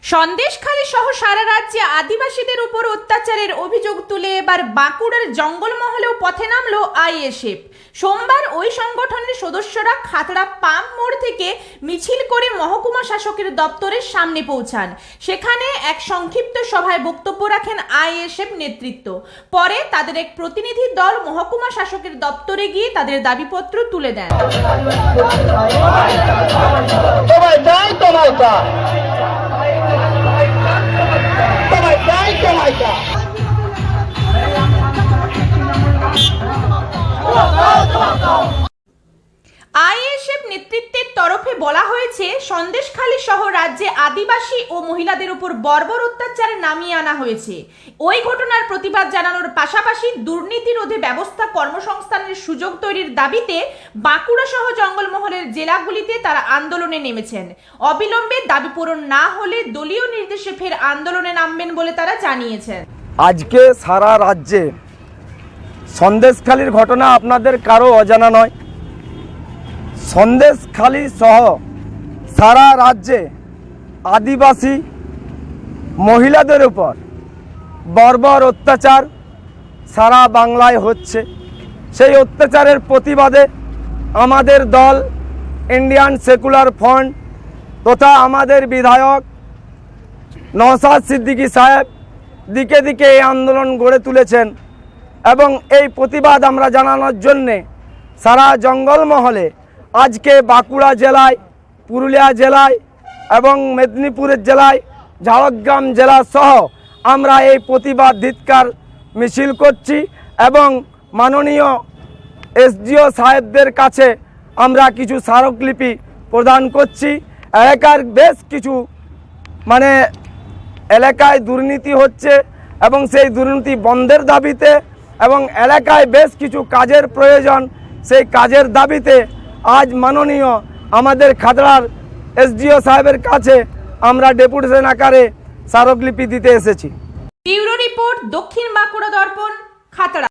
সন্দেশখালী সহ সারা রাজ্যে আদিবাসীদের উপর অত্যাচারের অভিযোগ তুলে এবার বাঁকুড়ার জঙ্গলমহলেও পথে নামলো আইএসএফ। সোমবার ওই সংগঠনের সদস্যরা খাতড়া পাম্প মোড় থেকে মিছিল করে মহকুমা শাসকের দপ্তরের সামনে পৌঁছান। সেখানে এক সংক্ষিপ্ত সভায় বক্তব্য রাখেন আইএসএফ নেতৃত্ব। পরে তাদের এক প্রতিনিধি দল মহকুমা শাসকের দপ্তরে গিয়ে তাদের দাবিপত্র তুলে দেন। আইএসএফ নেতৃত্বের তরফে বলা হয়েছে, সন্দেশখালী সহ রাজ্যে আদিবাসী ও মহিলাদের উপর বর্বর অত্যাচারে নামিয়ে আনা হয়েছে। ওই ঘটনার প্রতিবাদ জানানোর পাশাপাশি দুর্নীতি রোধে ব্যবস্থা কর্মসংস্থানের সুযোগ তৈরির দাবিতে বাঁকুড়া সহ জঙ্গলমহলের জেলাগুলিতে তারা আন্দোলনে নেমেছেন। অবিলম্বে দাবি পূরণ না হলে দলীয় নির্দেশে ফের আন্দোলনে নামবেন বলে তারা জানিয়েছেন। আজকে সারা রাজ্যে সন্দেশখালীর ঘটনা আপনাদের কারো অজানা নয়। সন্দেশখালী সহ সারা রাজ্যে আদিবাসী মহিলাদের উপর বর্বর অত্যাচার সারা বাংলায় হচ্ছে। সেই অত্যাচারের প্রতিবাদে আমাদের দল ইন্ডিয়ান সেকুলার ফ্রন্ট তথা আমাদের বিধায়ক নওশাদ সিদ্দিকী সাহেব দিকে দিকে এই আন্দোলন গড়ে তুলেছেন এবং এই প্রতিবাদ আমরা জানানোর জন্যে সারা জঙ্গলমহলে আজকে বাঁকুড়া জেলায়, পুরুলিয়া জেলায় এবং মেদিনীপুরের জেলায়, ঝাড়গ্রাম জেলা সহ আমরা এই প্রতিবাদ ধিক্কার মিছিল করছি এবং মাননীয় এসডিও সাহেবদের কাছে আমরা কিছু স্মারকলিপি প্রদান করছি। এলাকার বেশ কিছু এলাকায় দুর্নীতি হচ্ছে এবং সেই দুর্নীতি বন্ধের দাবিতে এবং এলাকায় বেশ কিছু কাজের প্রয়োজন, সেই কাজের দাবিতে আজ মাননীয় আমাদের খাতড়ার এসডিও সাহেবের কাছে আমরা ডেপুটেশন আকারে স্মারকলিপি দিতে এসেছি। ব্যুরো রিপোর্ট, দক্ষিণ বাঁকুড়া দর্পণ, খাতড়া।